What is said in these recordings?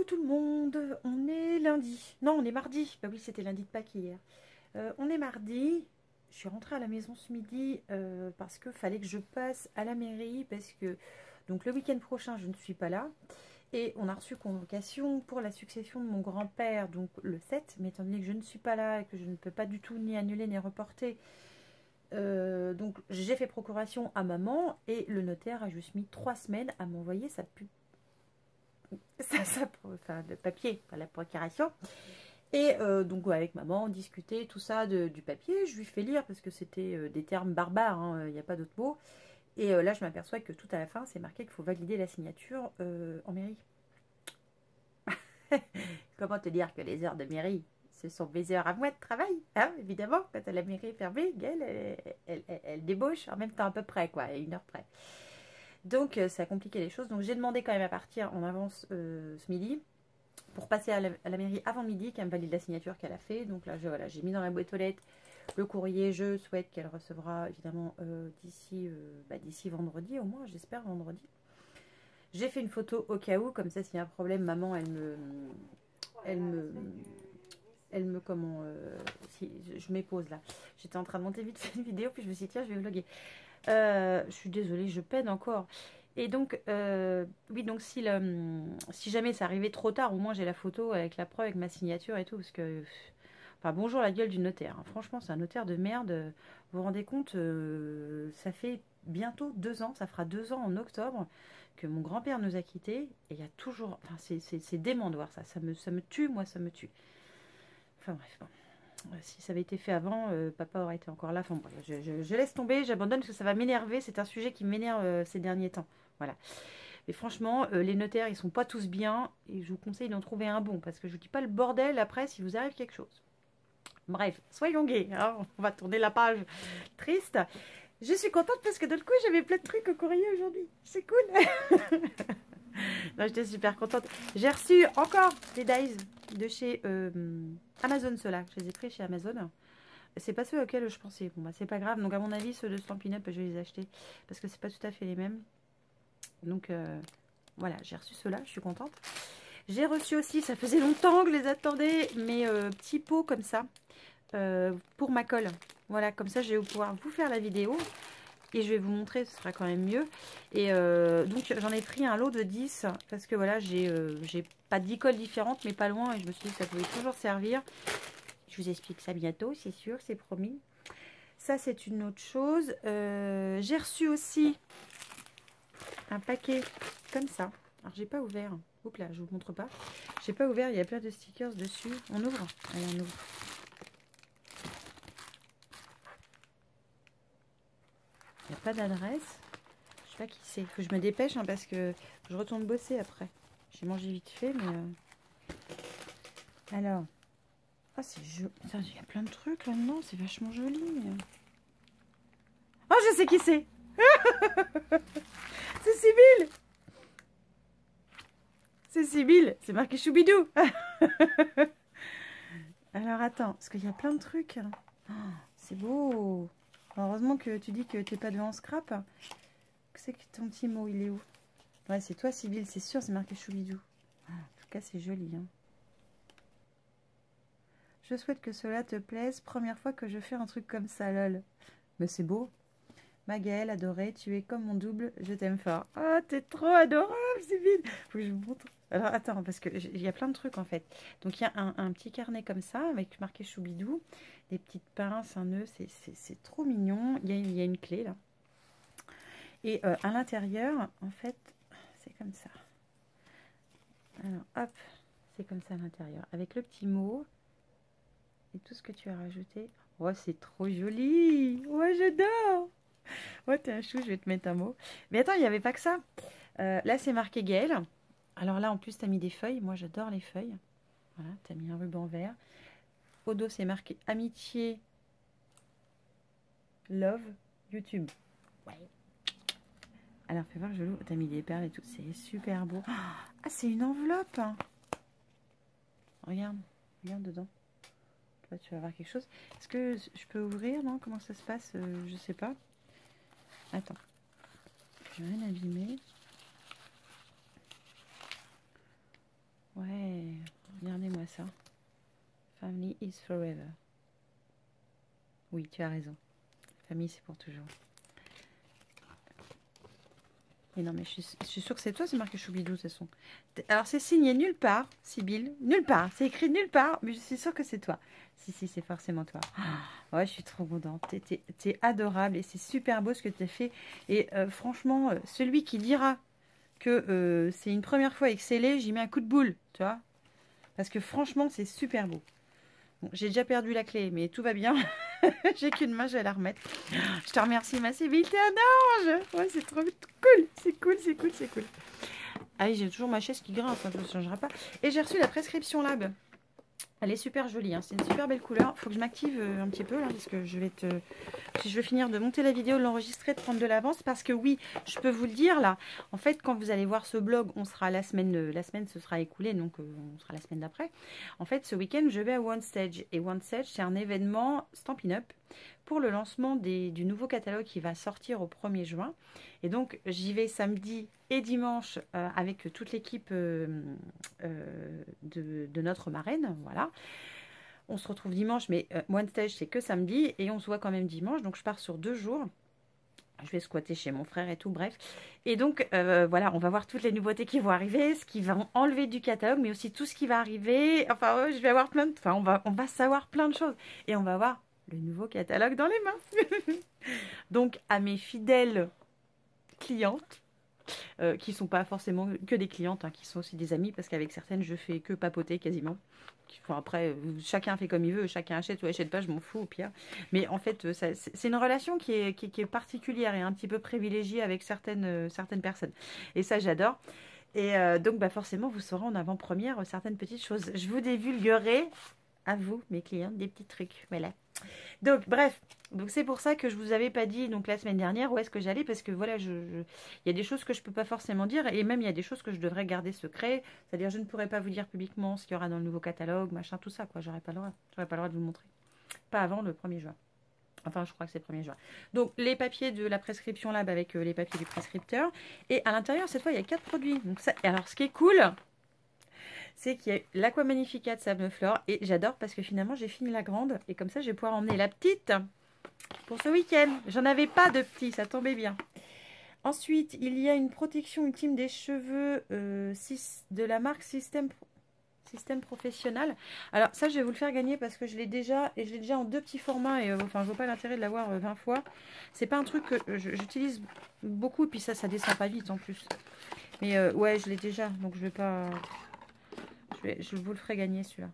Coucou tout le monde, on est lundi. Non, on est mardi. Bah oui, c'était lundi de Pâques hier. On est mardi. Je suis rentrée à la maison ce midi parce que fallait que je passe à la mairie parce que donc le week-end prochain, je ne suis pas là. Et on a reçu convocation pour la succession de mon grand-père, donc le 7. Mais étant donné que je ne suis pas là et que je ne peux pas du tout ni annuler ni reporter, donc j'ai fait procuration à maman et le notaire a juste mis 3 semaines à m'envoyer sa pub. Enfin, le papier, pas la procuration. Et donc avec maman, on discutait tout ça du papier. Je lui fais lire parce que c'était des termes barbares, il n'y a pas d'autre mot. Et là, je m'aperçois que tout à la fin, c'est marqué qu'il faut valider la signature en mairie. Comment te dire que les heures de mairie, ce sont mes heures à moi de travail, hein, évidemment. Quand la mairie est fermée, elle débauche en même temps à peu près, quoi, à 1 heure près. Donc ça a compliqué les choses. Donc j'ai demandé quand même à partir en avance ce midi pour passer à la mairie avant midi, qu'elle me valide la signature qu'elle a fait. Donc là, voilà, j'ai mis dans la boîte aux lettres le courrier. Je souhaite qu'elle recevra évidemment d'ici vendredi au moins, j'espère vendredi. J'ai fait une photo au cas où, comme ça s'il y a un problème, maman, si je m'épose là. J'étais en train de monter vite fait une vidéo, puis je me suis dit tiens, je vais vlogger. Je suis désolée, je peine encore. Et donc, oui, donc si jamais ça arrivait trop tard, au moins j'ai la photo avec la preuve, avec ma signature et tout, parce que, enfin, bonjour la gueule du notaire. Hein. Franchement, c'est un notaire de merde. Vous vous rendez compte, ça fait bientôt 2 ans, ça fera 2 ans en octobre que mon grand-père nous a quittés, et il y a toujours, enfin, c'est dément de voir ça. Ça me tue, moi, ça me tue. Enfin bref, bon. Si ça avait été fait avant, papa aurait été encore là. Enfin, bon, je laisse tomber, j'abandonne parce que ça va m'énerver. C'est un sujet qui m'énerve ces derniers temps. Voilà. Mais franchement, les notaires, ils sont pas tous bien. Et je vous conseille d'en trouver un bon. Parce que je vous dis pas le bordel après si vous arrive quelque chose. Bref, soyons gays. Hein, on va tourner la page triste. Je suis contente parce que d'un coup, j'avais plein de trucs au courrier aujourd'hui. C'est cool. Non, j'étais super contente. J'ai reçu encore des dies de chez Amazon, ceux-là. Je les ai pris chez Amazon. C'est pas ceux auxquels je pensais. Bon, bah, c'est pas grave. Donc, à mon avis, ceux de Stampin' Up, je vais les acheter. Parce que c'est pas tout à fait les mêmes. Donc, voilà, j'ai reçu ceux-là. Je suis contente. J'ai reçu aussi, ça faisait longtemps que je les attendais, mes petits pots comme ça. Pour ma colle. Voilà, comme ça, je vais pouvoir vous faire la vidéo. Et je vais vous montrer, ce sera quand même mieux. Et donc, j'en ai pris un lot de 10. Parce que voilà, j'ai pas 10 colles différentes, mais pas loin. Et je me suis dit que ça pouvait toujours servir. Je vous explique ça bientôt, c'est sûr, c'est promis. Ça, c'est une autre chose. J'ai reçu aussi un paquet comme ça. Alors, j'ai pas ouvert. Oups là, je vous montre pas. J'ai pas ouvert, il y a plein de stickers dessus. On ouvre. Allez, on ouvre. Il n'y a pas d'adresse. Je sais pas qui c'est. Faut que je me dépêche hein, parce que je retourne bosser après. J'ai mangé vite fait, mais... Alors... Ah, c'est joli. Il y a plein de trucs là-dedans. C'est vachement joli. Mais... Oh, je sais qui c'est. C'est Sybille. C'est Sybille. C'est marqué Choubidou. Alors, attends. Parce qu'il y a plein de trucs. Oh, c'est beau. Heureusement que tu dis que t'es pas devant scrap. C'est que ton petit mot, il est où? Ouais, c'est toi, Sybille. C'est sûr, c'est marqué Choubidou. En tout cas, c'est joli. Hein. Je souhaite que cela te plaise. Première fois que je fais un truc comme ça, lol. Mais c'est beau. Magali, adorée, tu es comme mon double, je t'aime fort. Oh, t'es trop adorable, Sybille. Faut que je vous montre. Alors, attends, parce qu'il y a plein de trucs, en fait. Donc, il y a un petit carnet comme ça, avec marqué Choubidou. Des petites pinces, un nœud, c'est trop mignon. Il y a une clé, là. Et à l'intérieur, en fait, c'est comme ça. Alors, hop, c'est comme ça à l'intérieur. Avec le petit mot et tout ce que tu as rajouté. Oh, c'est trop joli. Ouais, j'adore. Ouais, t'es un chou, je vais te mettre un mot. Mais attends, il n'y avait pas que ça. Là, c'est marqué Gaëlle. Alors là, en plus, tu as mis des feuilles. Moi, j'adore les feuilles. Voilà, tu as mis un ruban vert. Au dos, c'est marqué Amitié, Love, YouTube. Ouais. Alors, fais voir, je l'ouvre. Tu as mis des perles et tout. C'est super beau. Ah, c'est une enveloppe. Regarde, regarde dedans. Toi, tu vas voir quelque chose. Est-ce que je peux ouvrir, non? Comment ça se passe? Je sais pas. Attends. Je vais rien abîmer. Ouais, moi ça. Family is forever. Oui, tu as raison. Famille, c'est pour toujours. Mais non, mais je suis sûre que c'est toi, c'est marqué Choubidou, de toute façon. Alors, c'est signé nulle part, Sybille. Nulle part. C'est écrit nulle part, mais je suis sûre que c'est toi. Si, si, c'est forcément toi. Oh, ouais, je suis trop contente. T'es adorable et c'est super beau ce que tu as fait. Et franchement, celui qui dira que c'est une première fois excellé, j'y mets un coup de boule, tu vois. Parce que franchement, c'est super beau. Bon, j'ai déjà perdu la clé, mais tout va bien. J'ai qu'une main, je vais la remettre. Je te remercie, ma Sybille, t'es un ange. Ouais, c'est trop cool. C'est cool, c'est cool, c'est cool. Ah oui, j'ai toujours ma chaise qui grince, ça ne changera pas. Et j'ai reçu la prescription Lab. Elle est super jolie, hein. C'est une super belle couleur. Faut que je m'active un petit peu là, parce que je vais je vais finir de monter la vidéo, de l'enregistrer, de prendre de l'avance. Parce que oui, je peux vous le dire là. En fait, quand vous allez voir ce blog, on sera la semaine se sera écoulée, donc on sera la semaine d'après. En fait, ce week-end, je vais à One Stage. Et One Stage, c'est un événement Stampin' Up pour le lancement du nouveau catalogue qui va sortir au 1er juin. Et donc, j'y vais samedi et dimanche avec toute l'équipe de notre marraine. Voilà. On se retrouve dimanche, mais One Stage, c'est que samedi. Et on se voit quand même dimanche. Donc, je pars sur 2 jours. Je vais squatter chez mon frère et tout, bref. Et donc, voilà, on va voir toutes les nouveautés qui vont arriver, ce qui va enlever du catalogue, mais aussi tout ce qui va arriver. Enfin, je vais avoir plein de... Enfin, on va savoir plein de choses. Et on va voir le nouveau catalogue dans les mains. Donc, à mes fidèles clientes, qui ne sont pas forcément que des clientes, hein, qui sont aussi des amies, parce qu'avec certaines, je fais que papoter quasiment. Bon, après, chacun fait comme il veut, chacun achète ou achète pas, je m'en fous au pire. Mais en fait, c'est une relation qui est particulière et un petit peu privilégiée avec certaines personnes. Et ça, j'adore. Et donc, bah, forcément, vous saurez en avant-première certaines petites choses. Je vous divulguerai, à vous, mes clients, des petits trucs. Voilà. Donc, bref. Donc, c'est pour ça que je vous avais pas dit donc la semaine dernière où est-ce que j'allais. Parce que voilà, il y a des choses que je peux pas forcément dire. Et même, il y a des choses que je devrais garder secret. C'est-à-dire, je ne pourrais pas vous dire publiquement ce qu'il y aura dans le nouveau catalogue, machin, tout ça, quoi. J'aurais pas le droit. J'aurais pas le droit de vous le montrer. Pas avant le 1er juin. Enfin, je crois que c'est le 1er juin. Donc, les papiers de la prescription Lab avec les papiers du prescripteur. Et à l'intérieur, cette fois, il y a 4 produits. Donc, ça, alors, ce qui est cool, c'est qu'il y a l'Aqua Magnifica de Sable Flore. Et j'adore parce que finalement, j'ai fini la grande. Et comme ça, je vais pouvoir emmener la petite pour ce week-end. J'en avais pas de petit, ça tombait bien. Ensuite, il y a une protection ultime des cheveux de la marque Système Professionnel. Alors ça, je vais vous le faire gagner parce que je l'ai déjà. Et je l'ai déjà en 2 petits formats. Et enfin, je vois pas l'intérêt de l'avoir 20 fois. C'est pas un truc que j'utilise beaucoup. Et puis ça descend pas vite en plus. Mais ouais, je l'ai déjà. Donc je vais pas... Je vous le ferai gagner celui-là.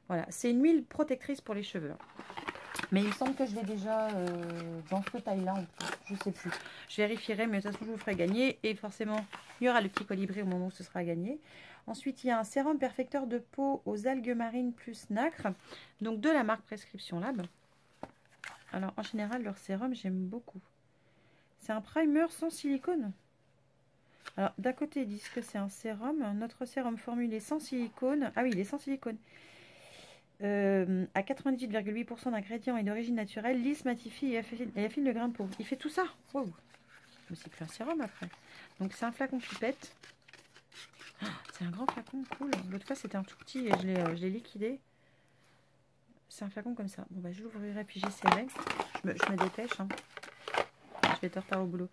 Voilà, c'est une huile protectrice pour les cheveux. Mais il me semble que je l'ai déjà dans ce taille-là. Je sais plus. Je vérifierai, mais de toute façon, je vous ferai gagner. Et forcément, il y aura le petit colibri au moment où ce sera gagné. Ensuite, il y a un sérum perfecteur de peau aux algues marines plus nacre. Donc, de la marque Prescription Lab. Alors, en général, leur sérum, j'aime beaucoup. C'est un primer sans silicone. Alors, d'un côté, ils disent que c'est un sérum. Notre sérum formulé sans silicone. Ah oui, il est sans silicone. À 98,8% d'ingrédients et d'origine naturelle, lisse, matifie et affine le grain de peau. Il fait tout ça. Wow. Mais c'est plus un sérum après. Donc c'est un flacon pipette. Oh, c'est un grand flacon, cool. L'autre fois c'était un tout petit et je l'ai liquidé. C'est un flacon comme ça. Bon bah je l'ouvrirai puis j'essaierai. Je me dépêche. Hein. Je vais être en retard au boulot.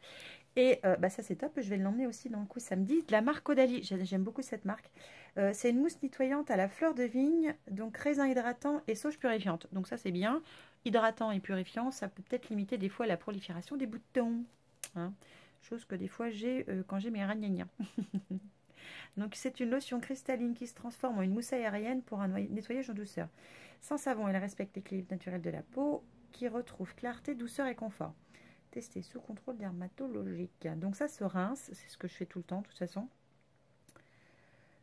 Et bah ça c'est top, je vais l'emmener aussi dans le coup samedi. De la marque Caudalie, j'aime beaucoup cette marque. C'est une mousse nettoyante à la fleur de vigne, donc raisin hydratant et sauge purifiante. Donc ça c'est bien, hydratant et purifiant, ça peut peut-être limiter des fois la prolifération des boutons. Hein. Chose que des fois j'ai quand j'ai mes ragnagnas. Donc c'est une lotion cristalline qui se transforme en une mousse aérienne pour un nettoyage en douceur. Sans savon, elle respecte l'équilibre naturel de la peau, qui retrouve clarté, douceur et confort. Testé sous contrôle dermatologique. Donc ça se rince, c'est ce que je fais tout le temps de toute façon.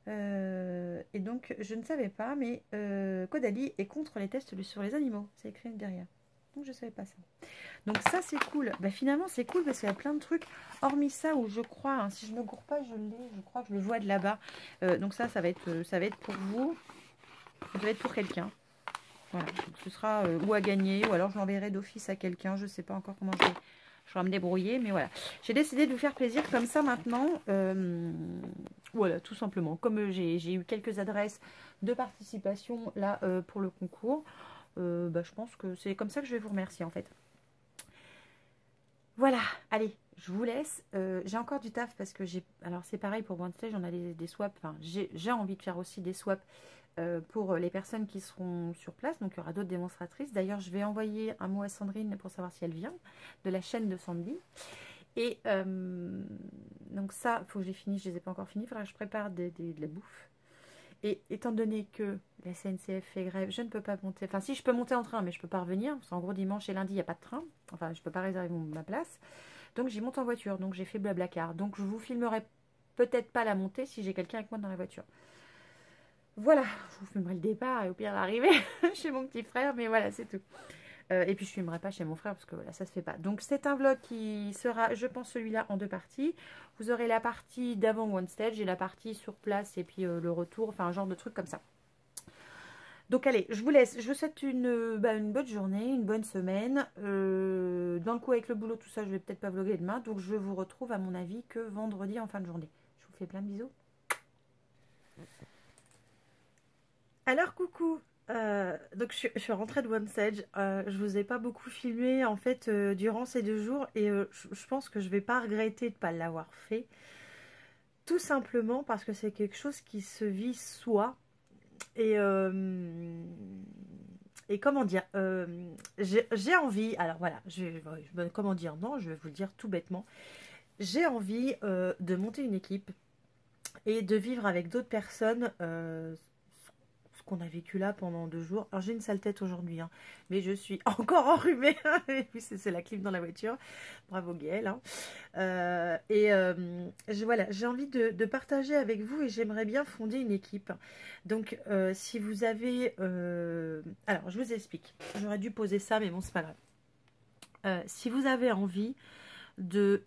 Et donc je ne savais pas, mais Caudalie est contre les tests sur les animaux. C'est écrit derrière. Donc je ne savais pas ça. Donc ça c'est cool. Bah, finalement c'est cool parce qu'il y a plein de trucs. Hormis ça où je crois, hein, si je ne me gourre pas, je l'ai. Je crois que je le vois de là-bas. Donc ça va être pour vous. Ça va être pour quelqu'un. Voilà. Donc, ce sera ou à gagner ou alors je l'enverrai d'office à quelqu'un. Je ne sais pas encore comment Je vais me débrouiller, mais voilà. J'ai décidé de vous faire plaisir comme ça maintenant. Voilà, tout simplement. Comme j'ai eu quelques adresses de participation là pour le concours, bah, je pense que c'est comme ça que je vais vous remercier en fait. Voilà, allez, je vous laisse. J'ai encore du taf parce que j'ai... Alors c'est pareil pour OneStage, on a des swaps. Enfin, j'ai envie de faire aussi des swaps pour les personnes qui seront sur place. Donc il y aura d'autres démonstratrices. D'ailleurs, je vais envoyer un mot à Sandrine pour savoir si elle vient de la chaîne de Sandy. Et donc ça, il faut que j'ai fini. Je ne les ai pas encore finis. Il faudra que je prépare de la bouffe. Et étant donné que la SNCF fait grève, je ne peux pas monter. Enfin, si, je peux monter en train, mais je ne peux pas revenir. Parce qu'en gros, dimanche et lundi, il n'y a pas de train. Enfin, je ne peux pas réserver ma place. Donc, j'y monte en voiture. Donc, j'ai fait Blablacar. Donc, je vous filmerai peut-être pas la montée si j'ai quelqu'un avec moi dans la voiture. Voilà, je vous filmerai le départ et au pire l'arrivée chez mon petit frère. Mais voilà, c'est tout. Et puis, je ne filmerai pas chez mon frère parce que voilà, ça ne se fait pas. Donc, c'est un vlog qui sera, je pense, celui-là en 2 parties. Vous aurez la partie d'avant OneStage et la partie sur place et puis le retour. Enfin, un genre de truc comme ça. Donc, allez, je vous laisse. Je vous souhaite une bonne journée, une bonne semaine. Dans le coup, avec le boulot, tout ça, je vais peut-être pas vlogger demain. Donc, je vous retrouve, à mon avis, que vendredi en fin de journée. Je vous fais plein de bisous. Alors, coucou. Donc je suis rentrée de OneStage. Je vous ai pas beaucoup filmé en fait durant ces 2 jours et je pense que je vais pas regretter de pas l'avoir fait. Tout simplement parce que c'est quelque chose qui se vit soi et comment dire, j'ai envie. Alors voilà, comment dire, non, je vais vous le dire tout bêtement. J'ai envie de monter une équipe et de vivre avec d'autres personnes. Qu'on a vécu là pendant 2 jours. Alors j'ai une sale tête aujourd'hui, hein, mais je suis encore enrhumée. Et puis c'est la clim dans la voiture. Bravo Gaëlle. Hein. Voilà, j'ai envie de partager avec vous et j'aimerais bien fonder une équipe. Donc si vous avez... Alors je vous explique. J'aurais dû poser ça, mais bon, c'est pas grave. Si vous avez envie de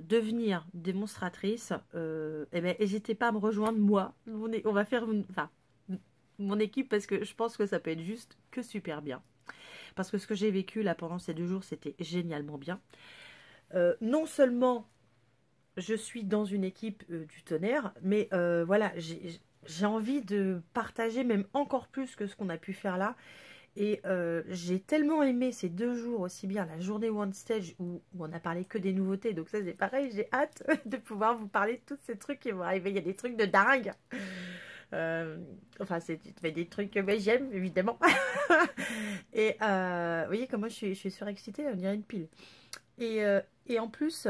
devenir démonstratrice, eh ben, n'hésitez pas à me rejoindre, moi. On va faire mon équipe, parce que je pense que ça peut être juste que super bien. Parce que ce que j'ai vécu là pendant ces 2 jours, c'était génialement bien. Non seulement je suis dans une équipe du tonnerre, mais voilà, j'ai envie de partager même encore plus que ce qu'on a pu faire là. Et j'ai tellement aimé ces 2 jours, aussi bien la journée OneStage où on a parlé que des nouveautés. Donc ça c'est pareil, j'ai hâte de pouvoir vous parler de tous ces trucs qui vont arriver. Il y a des trucs de dingue. Enfin, c'est des trucs que j'aime, évidemment. Et vous voyez comment je suis surexcitée, on dirait une pile. Et en plus,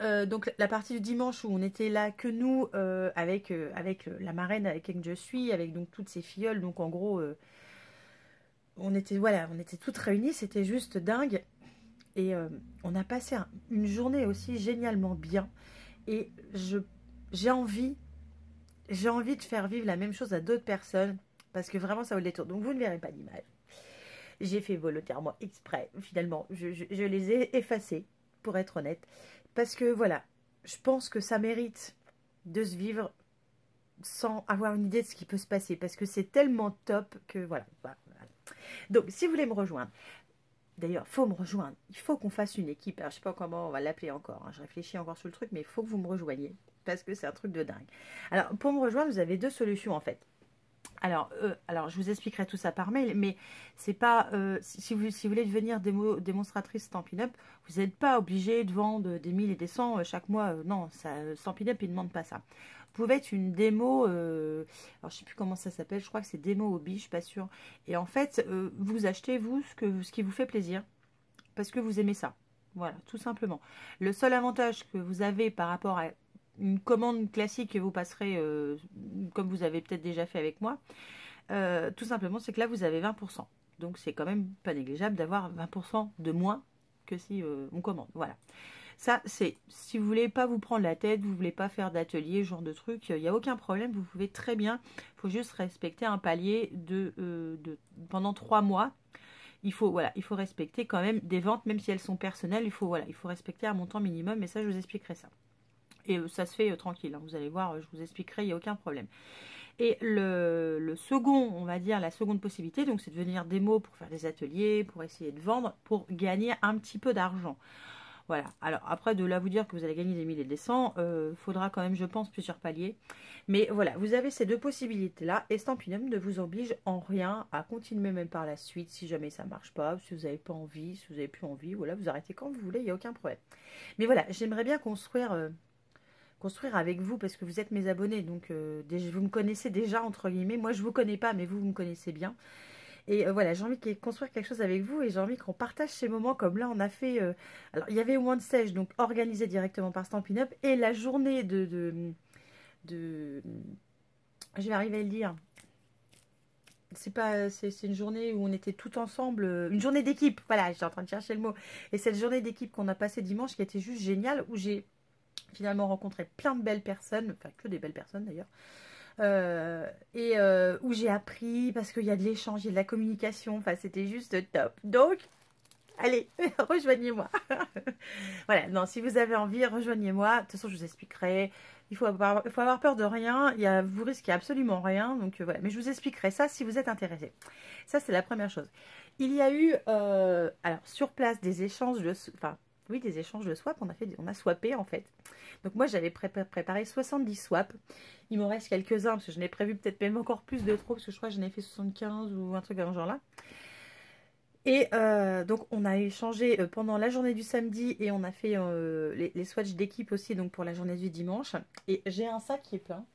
donc la partie du dimanche où on était là que nous, avec la marraine avec qui je suis, avec donc toutes ces filleules, donc en gros, on était toutes réunies, c'était juste dingue. Et on a passé une journée aussi génialement bien. Et j'ai envie de faire vivre la même chose à d'autres personnes parce que vraiment ça vaut le détour. Donc vous ne verrez pas d'image. J'ai fait volontairement exprès. Finalement, je les ai effacés pour être honnête. Parce que voilà, je pense que ça mérite de se vivre sans avoir une idée de ce qui peut se passer. Parce que c'est tellement top que voilà. Donc si vous voulez me rejoindre, d'ailleurs, il faut me rejoindre. Il faut qu'on fasse une équipe. Alors, je ne sais pas comment on va l'appeler encore. Hein. Je réfléchis encore sur le truc, mais il faut que vous me rejoigniez. Parce que c'est un truc de dingue. Alors, pour me rejoindre, vous avez 2 solutions en fait. Alors, je vous expliquerai tout ça par mail, mais c'est pas... si vous voulez devenir démonstratrice Stampin' Up, vous n'êtes pas obligé de vendre des 1000 et des 100 chaque mois. Non, Stampin' Up, il ne demande pas ça. Vous pouvez être une démo, alors je ne sais plus comment ça s'appelle, je crois que c'est démo hobby, je ne suis pas sûre. Et en fait, vous achetez, vous, ce qui vous fait plaisir, parce que vous aimez ça. Voilà, tout simplement. Le seul avantage que vous avez par rapport à une commande classique que vous passerez, comme vous avez peut-être déjà fait avec moi, tout simplement, c'est que là, vous avez 20%. Donc, c'est quand même pas négligeable d'avoir 20% de moins que si on commande. Voilà. Ça, c'est, si vous voulez pas vous prendre la tête, vous voulez pas faire d'atelier, genre de truc, il n'y a aucun problème, vous pouvez très bien, il faut juste respecter un palier pendant 3 mois. Il faut respecter quand même des ventes, même si elles sont personnelles, il faut respecter un montant minimum, et ça, je vous expliquerai ça. Et ça se fait tranquille, hein, vous allez voir, je vous expliquerai, il n'y a aucun problème. Et le second, on va dire, la seconde possibilité, donc c'est de venir démo pour faire des ateliers, pour essayer de vendre, pour gagner un petit peu d'argent. Voilà, alors après de là vous dire que vous allez gagner des milliers et des cents, faudra quand même je pense plusieurs paliers. Mais voilà, vous avez ces deux possibilités-là et Stampin' Up ne vous oblige en rien à continuer même par la suite si jamais ça marche pas, si vous n'avez pas envie, si vous n'avez plus envie, voilà, vous arrêtez quand vous voulez, il n'y a aucun problème. Mais voilà, j'aimerais bien construire avec vous parce que vous êtes mes abonnés, donc vous me connaissez déjà entre guillemets, moi je vous connais pas mais vous me connaissez bien. Et voilà, j'ai envie de construire quelque chose avec vous et j'ai envie qu'on partage ces moments comme là on a fait. Alors il y avait One Stage, donc organisé directement par Stampin' Up, et la journée de je vais arriver à le dire. C'est une journée où on était tout ensemble, une journée d'équipe. Voilà, j'étais en train de chercher le mot. Et cette journée d'équipe qu'on a passée dimanche, qui était juste géniale, où j'ai finalement rencontré plein de belles personnes, enfin que des belles personnes d'ailleurs. Où j'ai appris parce qu'il y a de l'échange, il y a de la communication, enfin c'était juste top. Donc, allez, rejoignez-moi. Voilà, non, si vous avez envie, rejoignez-moi. De toute façon, je vous expliquerai. Il faut avoir peur de rien. Vous risquez absolument rien. Donc voilà, mais je vous expliquerai ça si vous êtes intéressé. Ça, c'est la première chose. Il y a eu, alors sur place, des échanges de, oui, des échanges de swap. On a swappé en fait. Donc moi, j'avais préparé 70 swaps. Il m'en reste quelques-uns parce que je n'ai prévu peut-être même encore plus de trop parce que je crois que j'en ai fait 75 ou un truc dans ce genre-là. Et donc on a échangé pendant la journée du samedi et on a fait les swatchs d'équipe aussi donc pour la journée du dimanche. Et j'ai un sac qui est plein.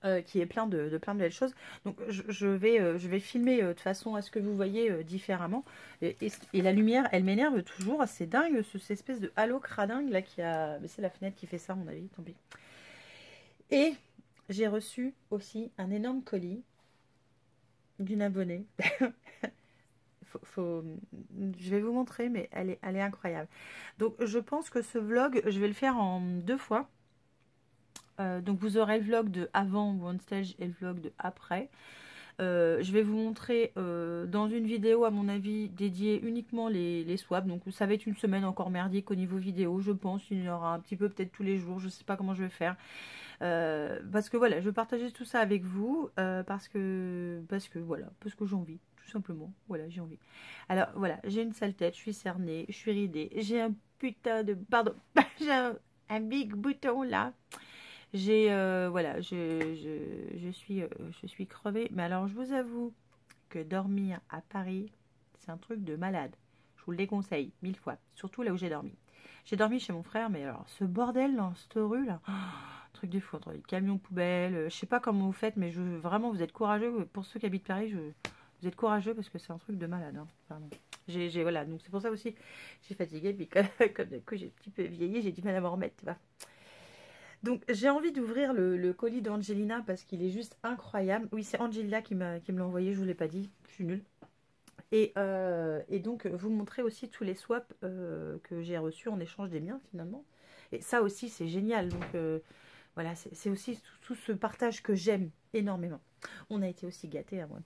De plein de belles choses. Donc je vais filmer de façon à ce que vous voyez différemment. Et la lumière, elle m'énerve toujours. C'est dingue, cette espèce de halo cradingue là qui a... Mais c'est la fenêtre qui fait ça à mon avis, tant pis. Et j'ai reçu aussi un énorme colis d'une abonnée. Je vais vous montrer, mais elle est incroyable. Donc je pense que ce vlog, je vais le faire en 2 fois. Donc vous aurez le vlog de avant One Stage et le vlog de après. Je vais vous montrer dans une vidéo à mon avis dédiée uniquement les swaps. Donc ça va être une semaine encore merdique au niveau vidéo, je pense. Il y en aura un petit peu peut-être tous les jours, je sais pas comment je vais faire. Parce que voilà, je vais partager tout ça avec vous parce que voilà, parce que j'ai envie, tout simplement. Voilà, j'ai envie. Alors voilà, j'ai une sale tête, je suis cernée, je suis ridée, j'ai un putain de... Pardon, j'ai un big bouton là. J'ai voilà, je suis crevée. Mais alors je vous avoue que dormir à Paris, c'est un truc de malade. Je vous le déconseille 1000 fois, surtout là où j'ai dormi. J'ai dormi chez mon frère, mais alors ce bordel dans cette rue là, truc de fou, entre les camions poubelles, je sais pas comment vous faites, mais vraiment vous êtes courageux. Pour ceux qui habitent Paris, vous êtes courageux parce que c'est un truc de malade. Hein. Pardon. Voilà, donc c'est pour ça aussi, j'ai fatigué, puis comme d'un coup j'ai un petit peu vieilli, j'ai du mal à m'en remettre, tu vois. Donc j'ai envie d'ouvrir le colis d'Angelina parce qu'il est juste incroyable. Oui, c'est Angelina qui me l'a envoyé, je ne vous l'ai pas dit, je suis nulle. Et donc vous montrer aussi tous les swaps que j'ai reçus en échange des miens finalement. Et ça aussi c'est génial. Donc voilà, c'est aussi tout ce partage que j'aime énormément. On a été aussi gâtés à moi.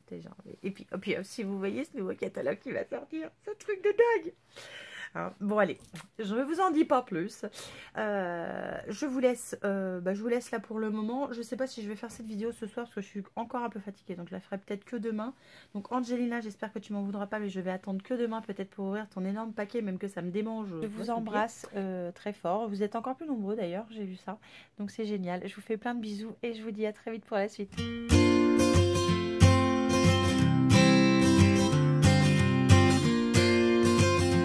Et puis si vous voyez ce nouveau catalogue qui va sortir, c'est un truc de dingue. Hein, bon allez, je ne vous en dis pas plus. Je vous laisse là pour le moment. Je ne sais pas si je vais faire cette vidéo ce soir parce que je suis encore un peu fatiguée. Donc je la ferai peut-être que demain. Donc Angelina, j'espère que tu m'en voudras pas, mais je vais attendre que demain peut-être pour ouvrir ton énorme paquet, même que ça me démange. Je vous embrasse très fort. Vous êtes encore plus nombreux d'ailleurs, j'ai vu ça. Donc c'est génial. Je vous fais plein de bisous et je vous dis à très vite pour la suite.